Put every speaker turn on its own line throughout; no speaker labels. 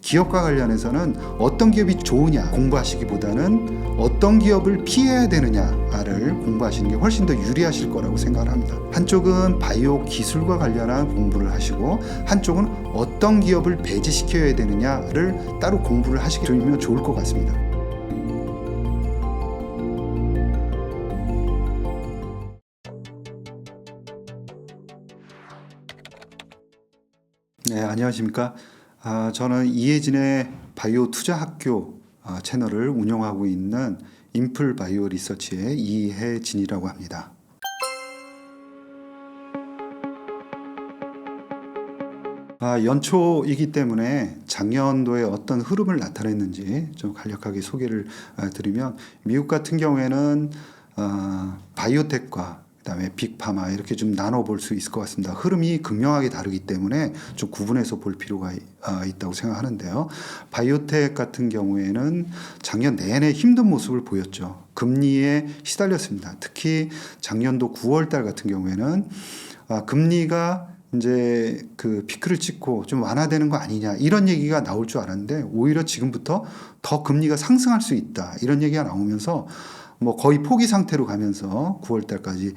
기업과 관련해서는 어떤 기업이 좋으냐 공부하시기보다는 어떤 기업을 피해야 되느냐를 공부하시는 게 훨씬 더 유리하실 거라고 생각을 합니다. 한쪽은 바이오 기술과 관련한 공부를 하시고 한쪽은 어떤 기업을 배제시켜야 되느냐를 따로 공부를 하시게 되면 좋을 것 같습니다. 네, 안녕하십니까. 저는 이해진의 바이오 투자학교 채널을 운영하고 있는 인플 바이오 리서치의 이해진이라고 합니다. 연초이기 때문에 작년도에 어떤 흐름을 나타냈는지 좀 간략하게 소개를 드리면, 미국 같은 경우에는 바이오텍과 그다음에 빅파마 이렇게 좀 나눠볼 수 있을 것 같습니다. 흐름이 극명하게 다르기 때문에 좀 구분해서 볼 필요가 있다고 생각하는데요. 바이오텍 같은 경우에는 작년 내내 힘든 모습을 보였죠. 금리에 시달렸습니다. 특히 작년도 9월 달 같은 경우에는 금리가 이제 그 피크를 찍고 좀 완화되는 거 아니냐 이런 얘기가 나올 줄 알았는데, 오히려 지금부터 더 금리가 상승할 수 있다 이런 얘기가 나오면서 뭐 거의 포기 상태로 가면서 9월 달까지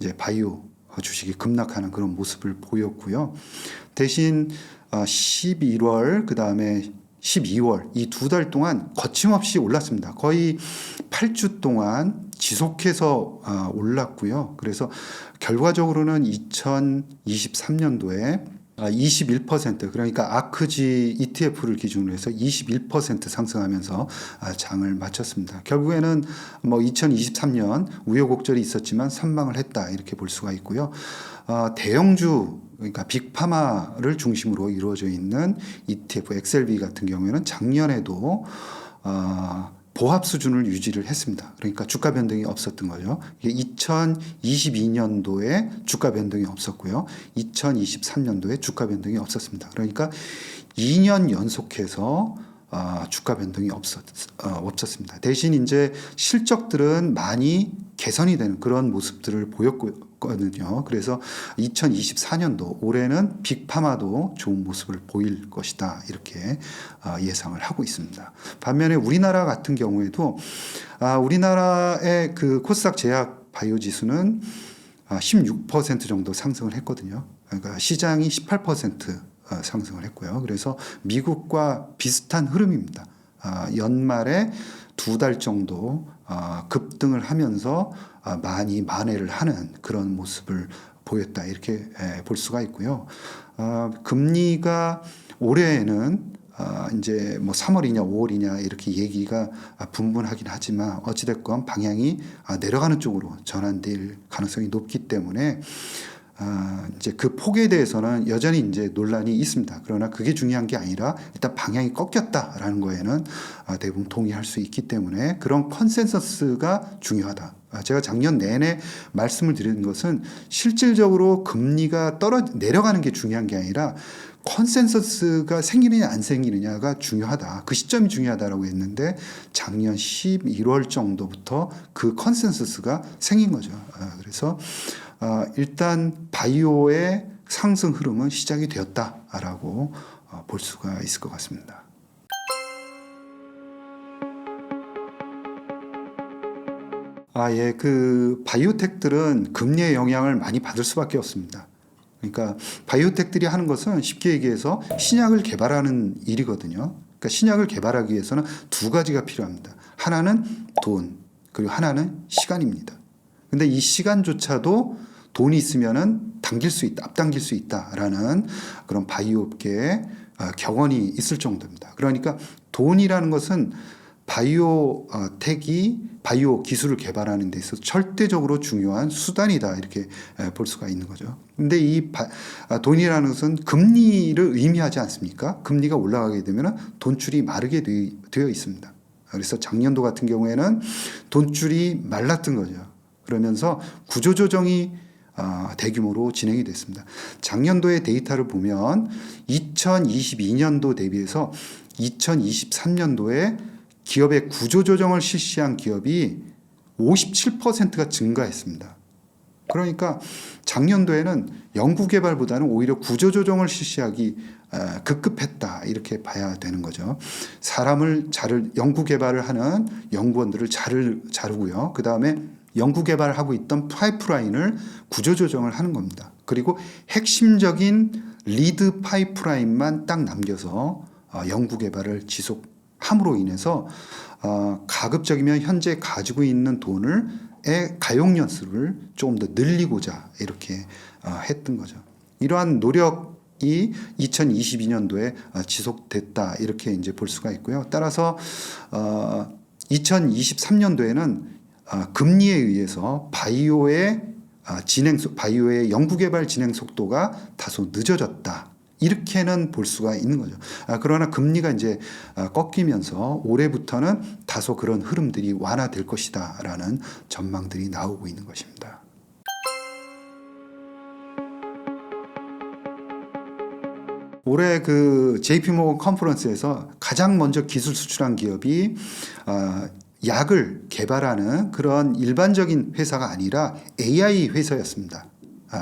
이제 바이오 주식이 급락하는 그런 모습을 보였고요. 대신 11월 그다음에 12월 이 두 달 동안 거침없이 올랐습니다. 거의 8주 동안 지속해서 올랐고요. 그래서 결과적으로는 2023년도에 21% 그러니까 아크지 ETF를 기준으로 해서 21% 상승하면서 장을 마쳤습니다. 결국에는 뭐 2023년 우여곡절이 있었지만 선방을 했다 이렇게 볼 수가 있고요. 대형주 그러니까 빅파마를 중심으로 이루어져 있는 ETF XLB 같은 경우에는 작년에도 보합 수준을 유지를 했습니다. 그러니까 주가 변동이 없었던 거죠. 2022년도에 주가 변동이 없었고요. 2023년도에 주가 변동이 없었습니다. 그러니까 2년 연속해서 주가 변동이 없었습니다. 대신 이제 실적들은 많이 개선이 되는 그런 모습들을 보였거든요. 그래서 2024년도 올해는 빅파마도 좋은 모습을 보일 것이다 이렇게 예상을 하고 있습니다. 반면에 우리나라 같은 경우에도 우리나라의 그 코스닥 제약 바이오 지수는 16% 정도 상승을 했거든요. 그러니까 시장이 18% 상승을 했고요. 그래서 미국과 비슷한 흐름입니다. 연말에 2달 정도 급등을 하면서 많이 만회를 하는 그런 모습을 보였다 이렇게 볼 수가 있고요. 금리가 올해에는 이제 뭐 3월이냐 5월이냐 이렇게 얘기가 분분하긴 하지만 어찌됐건 방향이 내려가는 쪽으로 전환될 가능성이 높기 때문에 이제 그 폭에 대해서는 여전히 이제 논란이 있습니다. 그러나 그게 중요한 게 아니라 일단 방향이 꺾였다라는 거에는 대부분 동의할 수 있기 때문에 그런 컨센서스가 중요하다. 제가 작년 내내 말씀을 드리는 것은 실질적으로 금리가 내려가는 게 중요한 게 아니라 컨센서스가 생기느냐 안 생기느냐가 중요하다. 그 시점이 중요하다라고 했는데 작년 11월 정도부터 그 컨센서스가 생긴 거죠. 그래서 일단 바이오의 상승 흐름은 시작이 되었다라고 볼 수가 있을 것 같습니다. 그 바이오텍들은 금리의 영향을 많이 받을 수밖에 없습니다. 그러니까 바이오텍들이 하는 것은 쉽게 얘기해서 신약을 개발하는 일이거든요. 그러니까 신약을 개발하기 위해서는 두 가지가 필요합니다. 하나는 돈, 그리고 하나는 시간입니다. 근데 이 시간조차도 돈이 있으면은 앞당길 수 있다라는 그런 바이오 업계의 격언이 있을 정도입니다. 그러니까 돈이라는 것은 바이오텍이 바이오 기술을 개발하는 데 있어서 절대적으로 중요한 수단이다 이렇게 볼 수가 있는 거죠. 근데 이 돈이라는 것은 금리를 의미하지 않습니까? 금리가 올라가게 되면 돈줄이 마르게 되어 있습니다. 그래서 작년도 같은 경우에는 돈줄이 말랐던 거죠. 그러면서 구조조정이 대규모로 진행이 됐습니다. 작년도의 데이터를 보면 2022년도 대비해서 2023년도에 기업의 구조조정을 실시한 기업이 57%가 증가했습니다. 그러니까 작년도에는 연구개발보다는 오히려 구조조정을 실시하기 급급했다 이렇게 봐야 되는 거죠. 연구개발을 하는 연구원들을 자르고요. 그 다음에 연구개발을 하고 있던 파이프라인을 구조조정을 하는 겁니다. 그리고 핵심적인 리드 파이프라인만 딱 남겨서 연구개발을 지속함으로 인해서 가급적이면 현재 가지고 있는 돈을 가용연수를 조금 더 늘리고자 이렇게 했던 거죠. 이러한 노력이 2022년도에 지속됐다 이렇게 이제 볼 수가 있고요. 따라서 2023년도에는 금리에 의해서 바이오의 연구개발 진행 속도가 다소 늦어졌다. 이렇게는 볼 수가 있는 거죠. 그러나 금리가 이제 꺾이면서 올해부터는 다소 그런 흐름들이 완화될 것이다라는 전망들이 나오고 있는 것입니다. 올해 그 JP모건 컨퍼런스에서 가장 먼저 기술 수출한 기업이 약을 개발하는 그런 일반적인 회사가 아니라 AI 회사였습니다.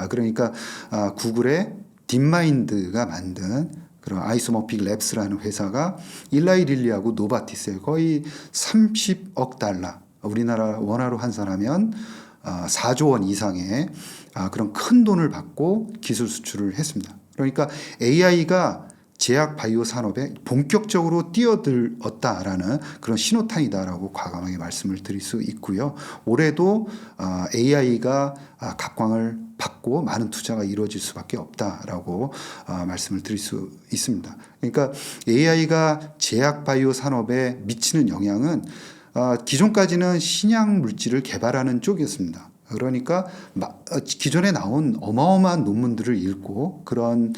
그러니까 구글의 딥마인드가 만든 그런 아이소모픽 랩스라는 회사가 일라이 릴리하고 노바티스에 거의 30억 달러, 우리나라 원화로 환산하면 4조 원 이상의 그런 큰 돈을 받고 기술 수출을 했습니다. 그러니까 AI가 제약 바이오 산업에 본격적으로 뛰어들었다라는 그런 신호탄이다라고 과감하게 말씀을 드릴 수 있고요. 올해도 AI가 각광을 받고 많은 투자가 이루어질 수밖에 없다라고 말씀을 드릴 수 있습니다. 그러니까 AI가 제약 바이오 산업에 미치는 영향은 기존까지는 신약 물질을 개발하는 쪽이었습니다. 그러니까 기존에 나온 어마어마한 논문들을 읽고 그런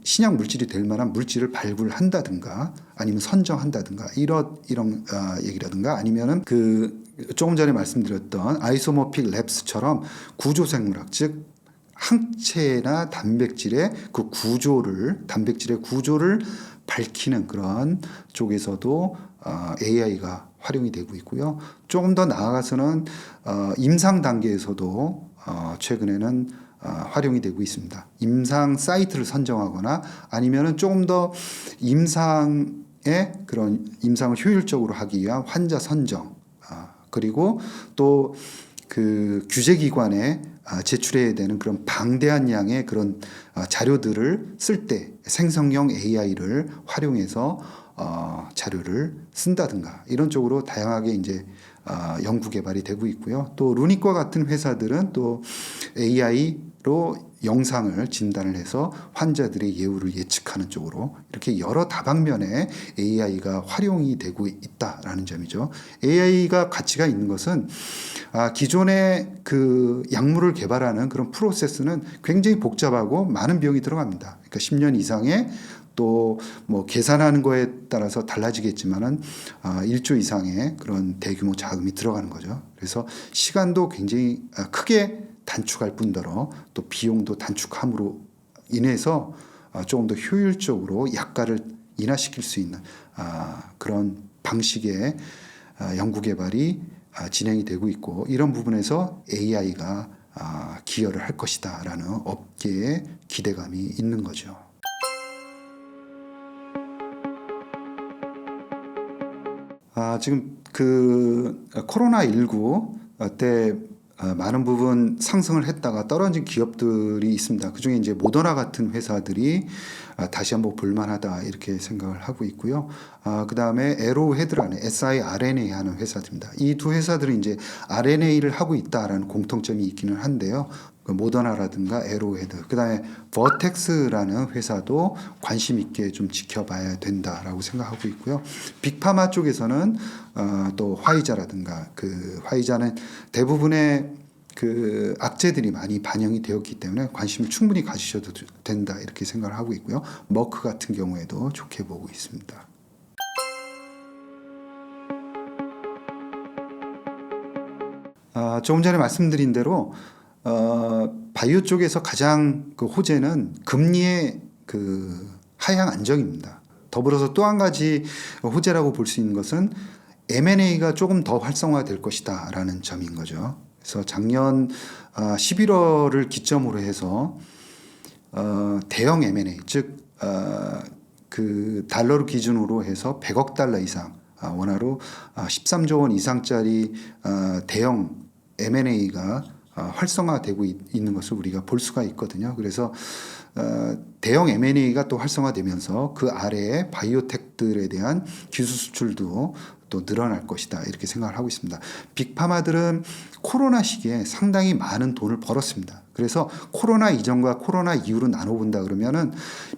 신약 물질이 될 만한 물질을 발굴한다든가 아니면 선정한다든가 이런 얘기라든가 아니면은 그 조금 전에 말씀드렸던 아이소모픽 랩스처럼 구조생물학 즉 항체나 단백질의 단백질의 구조를 밝히는 그런 쪽에서도 AI가 활용이 되고 있고요. 조금 더 나아가서는 임상 단계에서도 최근에는 활용이 되고 있습니다. 임상 사이트를 선정하거나 아니면은 조금 더 임상을 효율적으로 하기 위한 환자 선정 그리고 또 그 규제기관에 제출해야 되는 그런 방대한 양의 그런 자료들을 쓸 때 생성형 AI를 활용해서 자료를 쓴다든가 이런 쪽으로 다양하게 이제 연구 개발이 되고 있고요. 또 루닉과 같은 회사들은 또 AI로 영상을 진단을 해서 환자들의 예후를 예측하는 쪽으로 이렇게 여러 다방면에 AI가 활용이 되고 있다라는 점이죠. AI가 가치가 있는 것은 기존의 그 약물을 개발하는 그런 프로세스는 굉장히 복잡하고 많은 비용이 들어갑니다. 그러니까 10년 이상의 또 뭐 계산하는 거에 따라서 달라지겠지만은 1조 이상의 그런 대규모 자금이 들어가는 거죠. 그래서 시간도 굉장히 크게 단축할 뿐더러 또 비용도 단축함으로 인해서 조금 더 효율적으로 약가를 인하시킬 수 있는 그런 방식의 연구 개발이 진행이 되고 있고 이런 부분에서 AI가 기여를 할 것이다라는 업계의 기대감이 있는 거죠. 지금 그 코로나19 때 많은 부분 상승을 했다가 떨어진 기업들이 있습니다. 그중에 이제 모더나 같은 회사들이 다시 한번 볼만하다 이렇게 생각을 하고 있고요. 그 다음에 에로헤드라는 siRNA 하는 회사들입니다. 이 두 회사들은 이제 RNA를 하고 있다라는 공통점이 있기는 한데요. 모더나라든가 에로헤드, 그 다음에 버텍스라는 회사도 관심 있게 좀 지켜봐야 된다라고 생각하고 있고요. 빅파마 쪽에서는 또 화이자라든가 그 화이자는 대부분의 그 악재들이 많이 반영이 되었기 때문에 관심을 충분히 가지셔도 된다 이렇게 생각을 하고 있고요. 머크 같은 경우에도 좋게 보고 있습니다. 조금 전에 말씀드린 대로 바이오 쪽에서 가장 그 호재는 금리의 그 하향 안정입니다. 더불어서 또 한 가지 호재라고 볼 수 있는 것은 M&A가 조금 더 활성화될 것이다라는 점인 거죠. 그래서 작년 11월을 기점으로 해서 대형 M&A, 즉 그 달러를 기준으로 해서 100억 달러 이상, 원화로 13조 원 이상짜리 대형 M&A가 활성화되고 있는 것을 우리가 볼 수가 있거든요. 그래서 대형 M&A가 또 활성화되면서 그 아래에 바이오텍들에 대한 기술 수출도 또 늘어날 것이다, 이렇게 생각을 하고 있습니다. 빅파마들은 코로나 시기에 상당히 많은 돈을 벌었습니다. 그래서 코로나 이전과 코로나 이후로 나눠본다 그러면은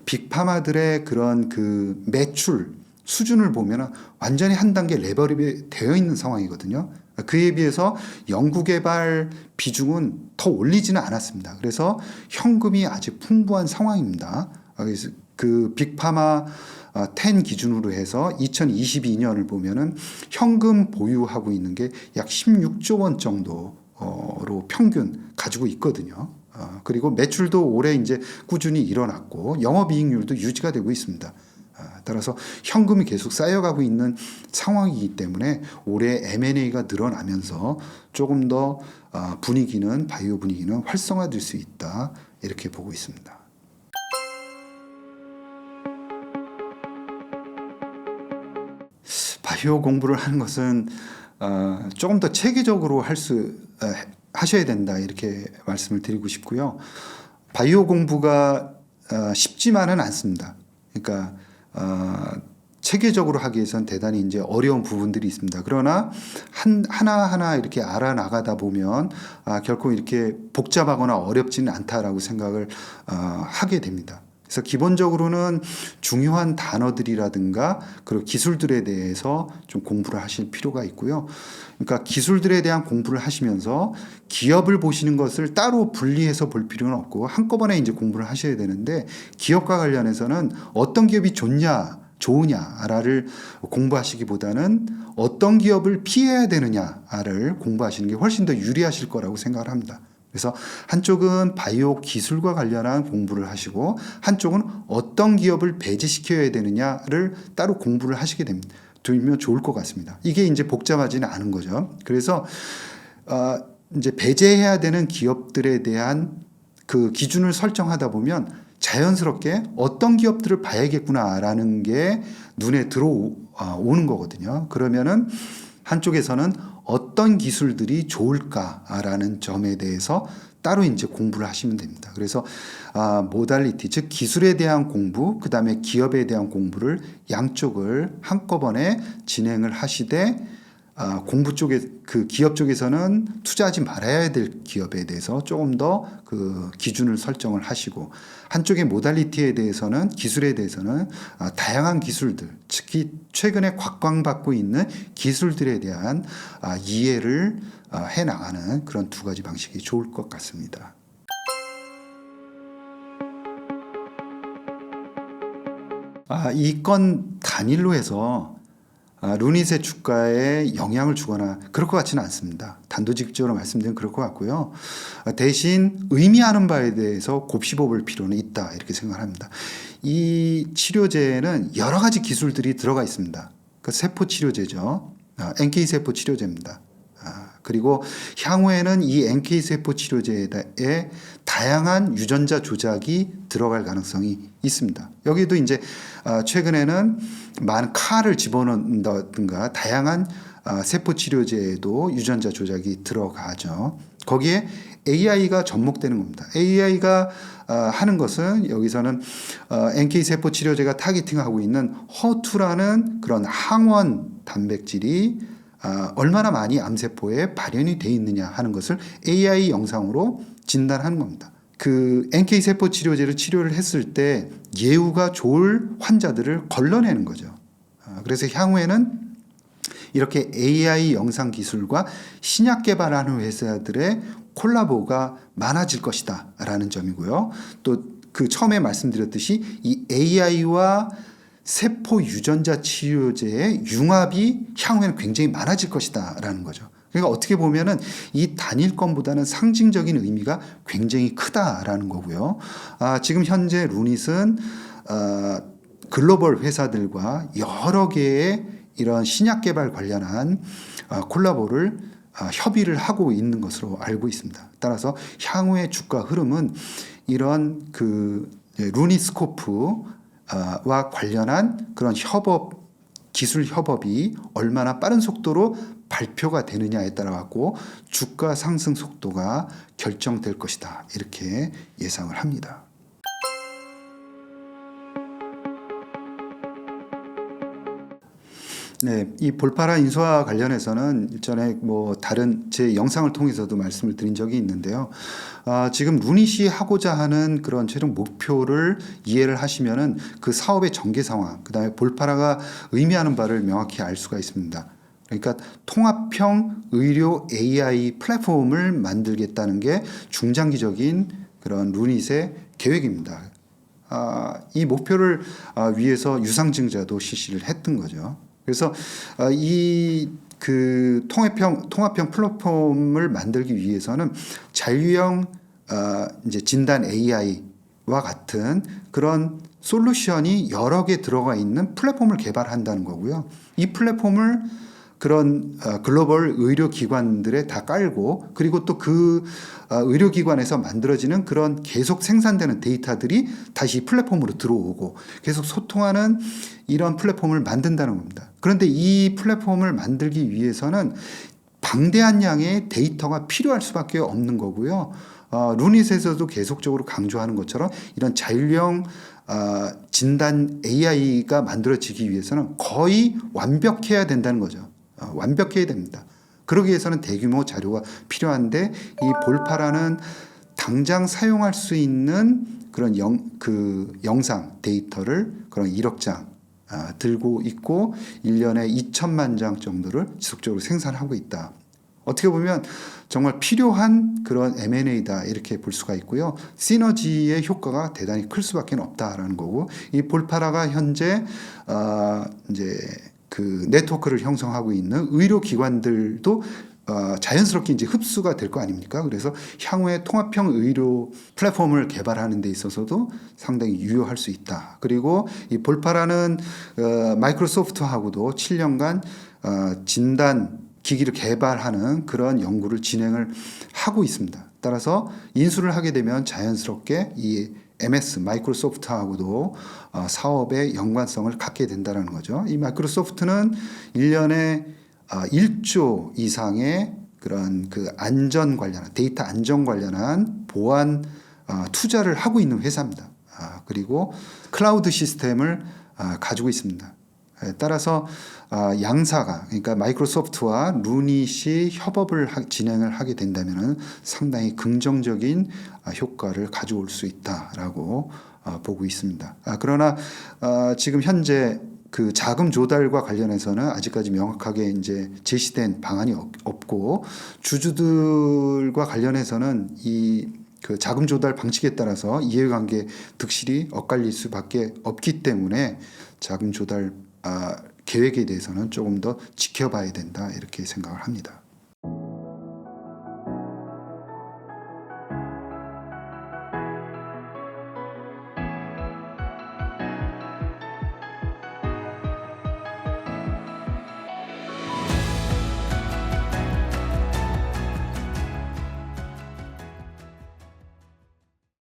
빅파마들의 그런 그 매출 수준을 보면은 완전히 한 단계 레벨이 되어 있는 상황이거든요. 그에 비해서 연구개발 비중은 더 올리지는 않았습니다. 그래서 현금이 아직 풍부한 상황입니다. 그래서 그 빅파마 10 기준으로 해서 2022년을 보면은 현금 보유하고 있는 게 약 16조 원 정도로 평균 가지고 있거든요. 그리고 매출도 올해 이제 꾸준히 일어났고 영업이익률도 유지가 되고 있습니다. 따라서 현금이 계속 쌓여가고 있는 상황이기 때문에 올해 M&A가 늘어나면서 조금 더 분위기는, 바이오 분위기는 활성화될 수 있다, 이렇게 보고 있습니다. 바이오 공부를 하는 것은 조금 더 체계적으로 하셔야 된다, 이렇게 말씀을 드리고 싶고요. 바이오 공부가 쉽지만은 않습니다. 그러니까 체계적으로 하기 위해서는 대단히 이제 어려운 부분들이 있습니다. 그러나 하나하나 이렇게 알아나가다 보면 결코 이렇게 복잡하거나 어렵지는 않다라고 생각을 하게 됩니다. 그래서 기본적으로는 중요한 단어들이라든가 그리고 기술들에 대해서 좀 공부를 하실 필요가 있고요. 그러니까 기술들에 대한 공부를 하시면서 기업을 보시는 것을 따로 분리해서 볼 필요는 없고 한꺼번에 이제 공부를 하셔야 되는데, 기업과 관련해서는 어떤 기업이 좋으냐를 공부하시기보다는 어떤 기업을 피해야 되느냐를 공부하시는 게 훨씬 더 유리하실 거라고 생각을 합니다. 그래서 한쪽은 바이오 기술과 관련한 공부를 하시고 한쪽은 어떤 기업을 배제시켜야 되느냐를 따로 공부를 하시게 되면 좋을 것 같습니다. 이게 이제 복잡하지는 않은 거죠. 그래서 이제 배제해야 되는 기업들에 대한 그 기준을 설정하다 보면 자연스럽게 어떤 기업들을 봐야겠구나라는 게 눈에 들어오는 거거든요. 그러면은 한쪽에서는 어떤 기술들이 좋을까라는 점에 대해서 따로 이제 공부를 하시면 됩니다. 그래서 모달리티, 즉 기술에 대한 공부, 그 다음에 기업에 대한 공부를 양쪽을 한꺼번에 진행을 하시되, 공부 쪽에, 그 기업 쪽에서는 투자하지 말아야 될 기업에 대해서 조금 더 그 기준을 설정을 하시고, 한쪽의 모달리티에 대해서는, 기술에 대해서는 다양한 기술들, 특히 최근에 곽광받고 있는 기술들에 대한 이해를 해 나가는 그런 두 가지 방식이 좋을 것 같습니다. 이 건 단일로 해서 루닛의 주가에 영향을 주거나 그럴 것 같지는 않습니다. 단도직입적으로 말씀드리면 그럴 것 같고요. 대신 의미하는 바에 대해서 곱씹어볼 필요는 있다, 이렇게 생각합니다. 이 치료제는 여러 가지 기술들이 들어가 있습니다. 그 세포 치료제죠. NK 세포 치료제입니다. 그리고 향후에는 이 NK 세포 치료제에 다양한 유전자 조작이 들어갈 가능성이 있습니다. 여기도 이제 최근에는 많은 칼을 집어넣는다든가 다양한 세포 치료제에도 유전자 조작이 들어가죠. 거기에 AI가 접목되는 겁니다. AI가 하는 것은 여기서는 NK 세포 치료제가 타겟팅하고 있는 HER2라는 그런 항원 단백질이 얼마나 많이 암세포에 발현이 되어 있느냐 하는 것을 AI 영상으로 진단하는 겁니다. 그 NK 세포 치료제를 치료를 했을 때 예후가 좋을 환자들을 걸러내는 거죠. 그래서 향후에는 이렇게 AI 영상 기술과 신약 개발하는 회사들의 콜라보가 많아질 것이다 라는 점이고요. 또 그 처음에 말씀드렸듯이 이 AI와 세포 유전자 치료제의 융합이 향후에는 굉장히 많아질 것이다 라는 거죠. 그러니까 어떻게 보면은 이 단일 건보다는 상징적인 의미가 굉장히 크다라는 거고요. 지금 현재 루닛은 글로벌 회사들과 여러 개의 이런 신약 개발 관련한 콜라보를 협의를 하고 있는 것으로 알고 있습니다. 따라서 향후의 주가 흐름은 이런 루니스코프와 관련한 그런 기술 협업이 얼마나 빠른 속도로 발표가 되느냐에 따라 갖고 주가 상승 속도가 결정될 것이다. 이렇게 예상을 합니다. 네, 이 볼파라 인수와 관련해서는 일전에 다른 제 영상을 통해서도 말씀을 드린 적이 있는데요. 지금 루닛이 하고자 하는 그런 최종 목표를 이해를 하시면은 그 사업의 전개 상황, 그다음에 볼파라가 의미하는 바를 명확히 알 수가 있습니다. 그러니까 통합형 의료 AI 플랫폼을 만들겠다는 게 중장기적인 그런 루닛의 계획입니다. 이 목표를 위해서 유상증자도 실시를 했던 거죠. 그래서 통합형 플랫폼을 만들기 위해서는 잔류형 이제 진단 AI와 같은 그런 솔루션이 여러 개 들어가 있는 플랫폼을 개발한다는 거고요. 이 플랫폼을 그런 글로벌 의료기관들에 다 깔고, 그리고 또 그 의료기관에서 만들어지는 그런 계속 생산되는 데이터들이 다시 플랫폼으로 들어오고 계속 소통하는 이런 플랫폼을 만든다는 겁니다. 그런데 이 플랫폼을 만들기 위해서는 방대한 양의 데이터가 필요할 수밖에 없는 거고요. 루닛에서도 계속적으로 강조하는 것처럼 이런 자율형 진단 AI가 만들어지기 위해서는 거의 완벽해야 된다는 거죠. 완벽해야 됩니다. 그러기 위해서는 대규모 자료가 필요한데, 이 볼파라는 당장 사용할 수 있는 그런 영상 데이터를 그런 1억 장 들고 있고 1년에 2천만 장 정도를 지속적으로 생산하고 있다. 어떻게 보면 정말 필요한 그런 M&A다 이렇게 볼 수가 있고요. 시너지의 효과가 대단히 클 수밖에 없다라는 거고, 이 볼파라가 현재 이제 네트워크를 형성하고 있는 의료기관들도 자연스럽게 이제 흡수가 될 거 아닙니까? 그래서 향후에 통합형 의료 플랫폼을 개발하는 데 있어서도 상당히 유효할 수 있다. 그리고 이 볼파라는 마이크로소프트하고도 7년간 진단 기기를 개발하는 그런 연구를 진행을 하고 있습니다. 따라서 인수를 하게 되면 자연스럽게 이 MS 마이크로소프트하고도 사업의 연관성을 갖게 된다는 거죠. 이 마이크로소프트는 1년에 1조 이상의 그런 안전 관련한 데이터 안전 관련한 보안 투자를 하고 있는 회사입니다. 그리고 클라우드 시스템을 가지고 있습니다. 따라서 양사가, 그러니까 마이크로소프트와 루닛이 협업을 진행을 하게 된다면 상당히 긍정적인 효과를 가져올 수 있다라고 보고 있습니다. 그러나 지금 현재 그 자금 조달과 관련해서는 아직까지 명확하게 이제 제시된 방안이 없고, 주주들과 관련해서는 그 자금 조달 방식에 따라서 이해관계 득실이 엇갈릴 수밖에 없기 때문에 자금 조달 계획에 대해서는 조금 더 지켜봐야 된다 이렇게 생각을 합니다.